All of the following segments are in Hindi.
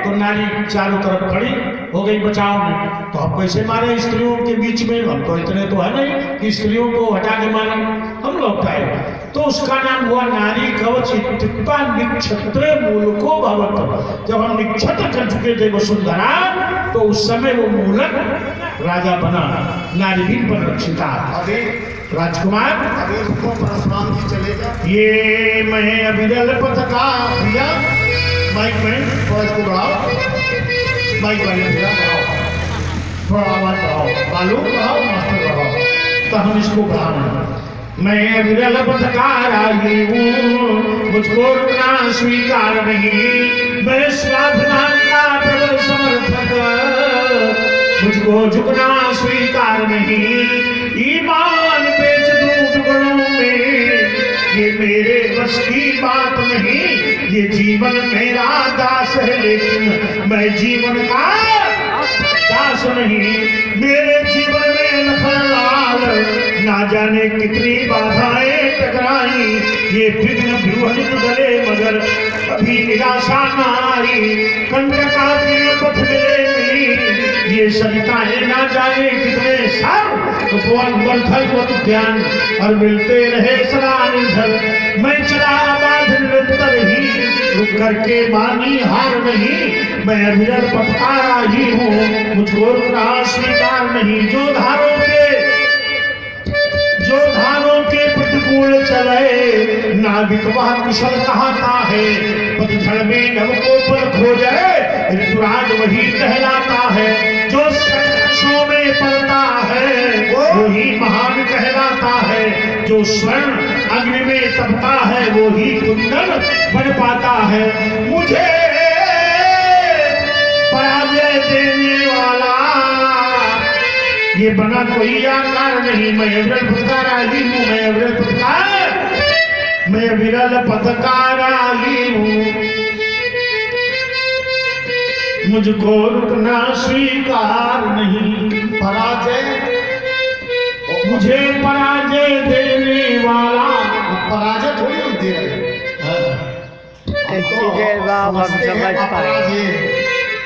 तो नारी चारों तरफ खड़ी हो गई बचाव में। तो अब कैसे मारे स्त्रियों के बीच में? हम तो इतने तो है नहीं कि स्त्रियों को हटा के मारे, हम लोग खाए। तो उसका नाम हुआ नारी कवच इत्युक्ता निक्षत्रे मूलको भवत। जब हम निक्षत्र कर चुके थे वसुंधरा, तो उस समय वो मूलक राजा बना, नारी भी परिरक्षिता। अभी राजकुमार अभी उसको परशुराम जी चलेगा। ये मैं अविरल पथ का भैया माइक में थोड़ा इसको बढ़ाओ, माइक वाले भैया बढ़ाओ, थोड़ा आवाज बढ़ाओ, बालू बढ़ाओ, मास्टर बढ़ाओ, तो हम इसको बढ़ाना। मैं अविरल पथ का राही हूँ, मुझको रुकना स्वीकार नहीं। मैं स्वाभिमान का प्रबल समर्थक, मुझको झुकना स्वीकार नहीं। ईमान बेच दूं टुकड़ों में, ये मेरे बस की बात नहीं। ये जीवन मेरा दास है, लेकिन मैं जीवन का दास नहीं। मेरे जीवन में लखनलाल ना जाने कितनी बाधाएं टकराई। ये विघ्न विवहनित गले मगर कभी निराशा न आई। कंटका के पथ मिली ये सरिताएं ना जाने कितने सर, उपवन बंधल उद्यान और मिलते रहे सदा निधर। मैं चला बाध निरंतर ही, रुक करके मानी हार नहीं। मैं अविरल पथ का राही हूँ, मुझको रुकना स्वीकार नहीं। जो धारों के प्रतिकूल चले, नाविक वह कुशल कहता है। पतझड़ में नव को पल खो जाए, ऋतुराज वही कहलाता है। जो संघर्षों में पड़ता है, वही महान कहलाता है। जो स्वर्ण अग्नि में तपता है, वो ही कुंदन बन पाता है। मुझे पराजय देने वाला ये बना कोई आकार नहीं। मैं अविरल पथ का राही हूँ, मैं अविरल पथ का, मैं अविरल पथ का राही हूँ। मुझको रुकना स्वीकार नहीं। पराजय, मुझे पराजय देने वाला, पराजय थोड़ी हम दे रहे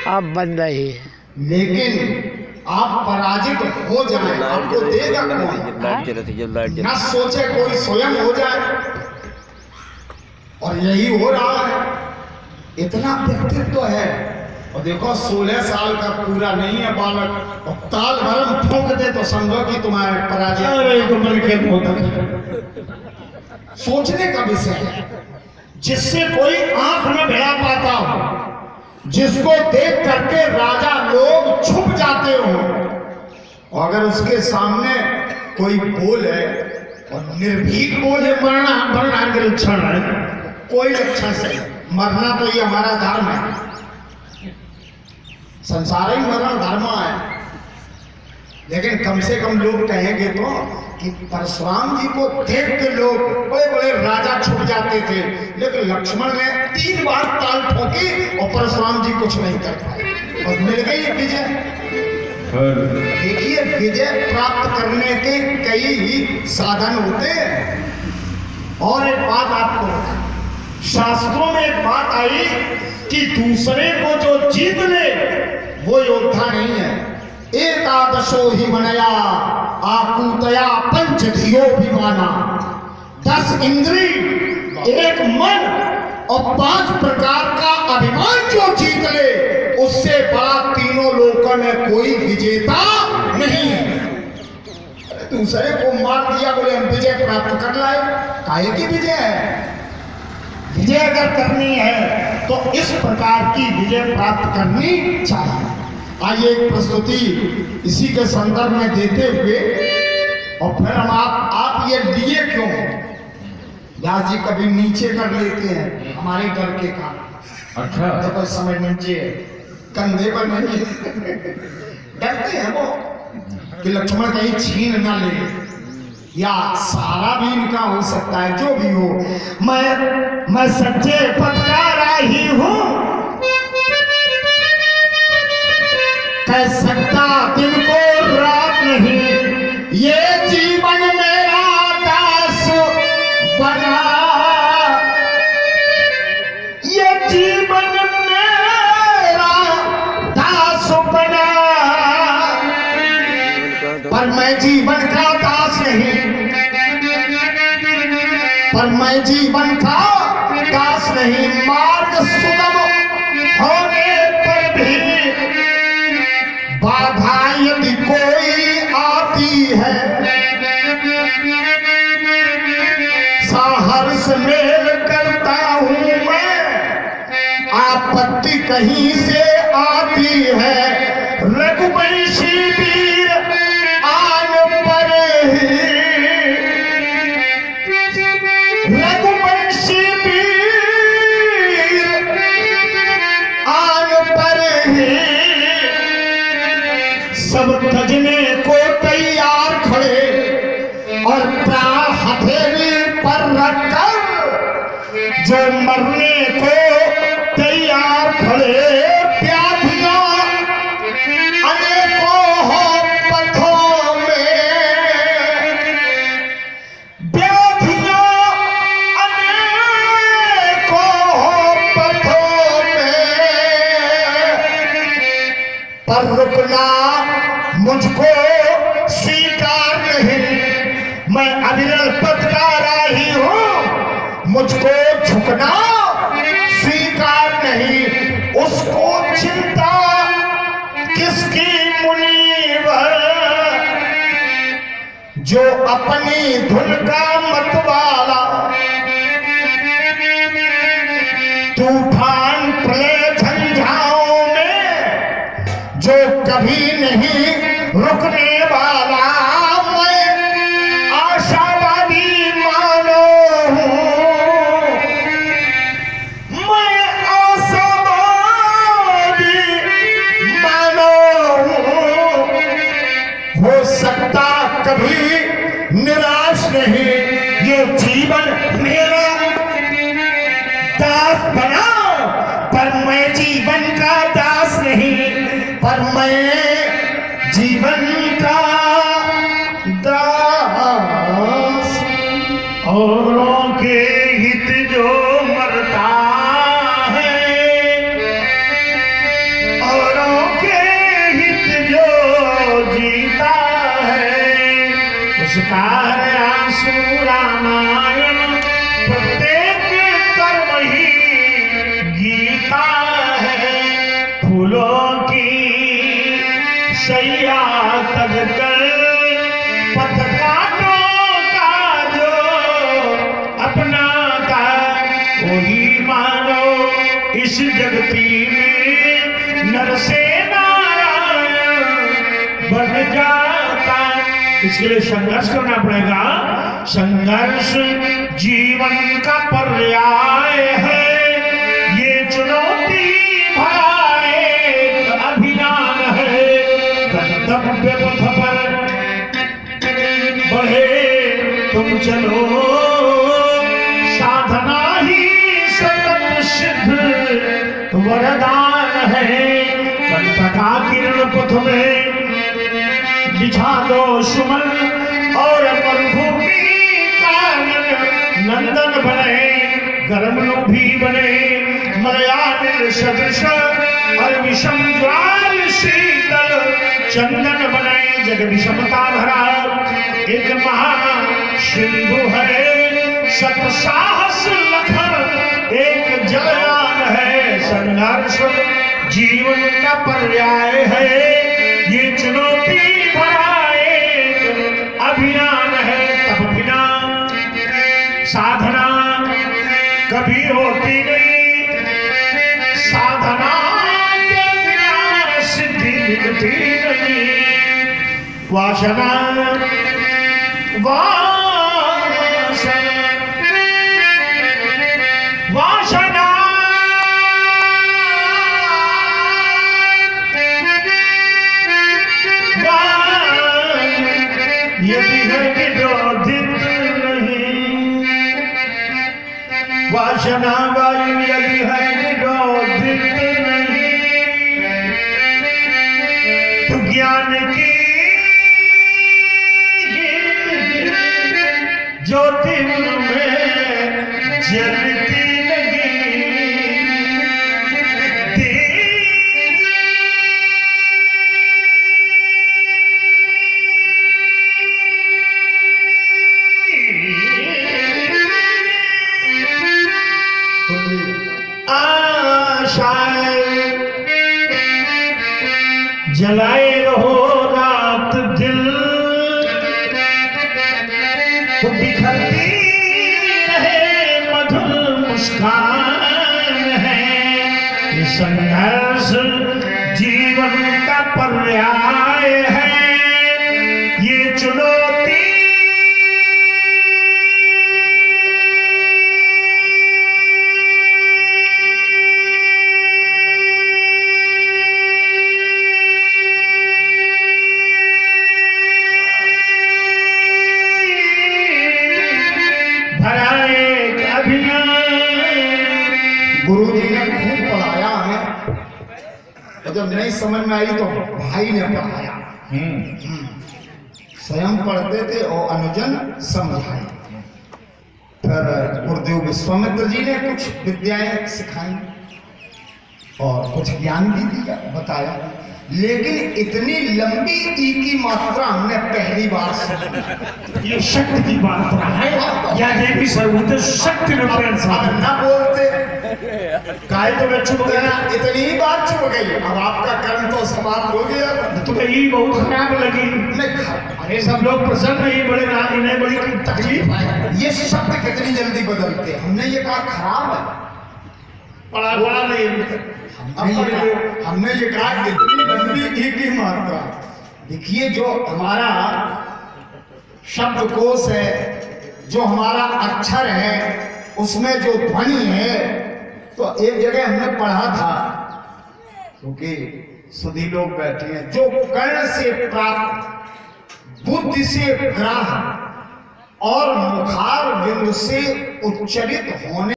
अब बन रही है, लेकिन आप पराजित हो जाए, आपको देगा कौन? न सोचे कोई स्वयं हो जाए, और यही हो रहा है। इतना व्यक्तित्व है। और देखो 16 साल का पूरा नहीं है बालक, और ताल भरम ठोक दे तो समझो कि तुम्हारे पराजय। सोचने का विषय है, जिससे कोई आंख न भिड़ा पाता हो, जिसको देख करके राजा लोग छुप जाते हो, और अगर उसके सामने कोई बोले और निर्भीक बोले, मरना के लक्षण है। कोई लक्षण से मरना तो ये हमारा धर्म है, संसार ही मरण धर्म है। लेकिन कम से कम लोग कहेंगे तो कि परशुराम जी को देख के लोग बड़े बड़े राजा छुप जाते थे, लेकिन लक्ष्मण ने 3 बार ताल ठोकी और परशुराम जी कुछ नहीं कर पाए, और मिल गई विजय। देखिए, विजय प्राप्त करने के कई साधन होते हैं। और एक बात आपको बता, शास्त्रों में एक बात आई कि दूसरे को जो जीत ले वो योद्धा नहीं है। एकादशो ही मनया आकुतया पंच धियो भी माना। 10 इंद्री, 1 मन और 5 प्रकार का अभिमान जो जीत ले, उससे बड़ा तीनों लोकों में कोई विजेता नहीं है। दूसरे को मार दिया, बोले हम विजय प्राप्त कर लाए, काहे की विजय है? विजय अगर करनी है तो इस प्रकार की विजय प्राप्त करनी चाहिए। आइए एक प्रस्तुति इसी के संदर्भ में देते हुए, और फिर हम आप ये लिए क्यों व्यास जी कभी नीचे कर लेते हैं हमारे डर के कारण। अच्छा, देखो समझ नीचे कंधे पर नहीं डरते हैं वो कि लक्ष्मण कहीं छीन ना ले, या सहारा भी इनका हो सकता है, जो भी हो। मैं सच्चे पथ का राही हूँ, कह सकता दिन को रात नहीं। ये जीवन मेरा दास बना, ये जीवन मेरा मैं जीवन का दास नहीं, पर मैं जीवन का दास नहीं। मार्ग सुगम होने पर भी बाधा यदि कोई आती है, सहर्ष मेल करता हूं मैं, आपत्ति कहीं से आती है। रघुवंशी वीर आन पर ही, रघुवंशी वीर आन पर ही, सब तजने को तैयार खड़े और प्राण हथेली पर रखकर जो मरने को तैयार खड़े। व्याधियां अनेकों हो पथों में, व्याधियां अनेकों हो पथों में, पर रुकना मुझको स्वीकार नहीं। मैं अविरल पथ का राही हूं, मुझको झुकना स्वीकार नहीं। उसको चिंता किसकी मुनीवर, जो अपनी धुन का मतवाला, तूफान प्रलय झंझाओं में जो कभी नहीं रुकने वाला। कभी निराश नहीं, ये जीवन मेरा दास बना, पर मैं जीवन का दास नहीं, पर मैं जीवन का दास। औरों के हित जो मरता है, औरों के हित जो जीता उसका आंसू रामायण, प्रत्येक कर्म ही गीता है। फूलों की सैया तज कर पथ काटों का जो अपनाता, वही मानो इस जगती में नर से नारायण बन जाता। इसके लिए संघर्ष करना पड़ेगा। संघर्ष जीवन का पर्याय है, ये चुनौती भरा एक अभियान है। गंतव्य पथ पर बढ़े तुम चलो, साधना ही सतत सिद्ध वरदान है। कंटका किरण पथ में बिछा दो सुमन, और मरुभूमि का नंदन बने, गर्म लोभी बने मलयानिल सदृश, और विषम ज्वाल शीतल चंदन बने। जग विषमता भरा एक महा सिंधु है, सत साहस लखन एक जलयान है। संघर्ष जीवन का पर्याय है, ये चुनौती भरा एक अभियान है। तब बिना साधना कभी होती नहीं, साधना के बिना सिद्धि मिलती नहीं। वासना वासना यदि है विरोधित नहीं, वासना वायु यदि है विरोधित नहीं, तो ज्ञान की जलाए रहो रात दिल तो बिखरती रहे मधुर मुस्कान है। ये संघर्ष जीवन का पर्याय है, ये चुनौती गुरु जी ने खूब पढ़ाया हमें, और जब नहीं समझ में आई तो भाई ने पढ़ाया। स्वयं पढ़ते थे और अनुजन समझाए। फिर गुरुदेव विश्वामित्र जी ने कुछ विद्याएं सिखाई और कुछ ज्ञान भी दिया, बताया। लेकिन इतनी लंबी ई की मात्रा हमने पहली बार सुनी। ये शक्ति की मात्रा है, या देवी सर्वोत्तम शक्ति रूपेण न बोलते काय तो मैं चुप गया, इतनी बार चुप गई। अब आपका कर्म तो समाप्त हो गया। तुम्हें ये बहुत खराब लगी। नहीं, अरे सब लोग प्रसन्न नहीं, बड़े रानी नहीं, बड़ी तकलीफ है। ये शब्द कितनी जल्दी बदलते। हमने ये कहा खराब है, बड़ा नहीं। हमने ये कहा कितनी लंबी ई की मात्रा। देखिए जो हमारा शब्दकोश है, जो हमारा अक्षर है, उसमें जो ध्वनि है, तो एक जगह हमने पढ़ा था, क्योंकि सुधी लोग बैठे हैं, जो कर्ण से प्राप्त, बुद्धि से ग्राह्य और मुखार बिंदु से उच्चरित होने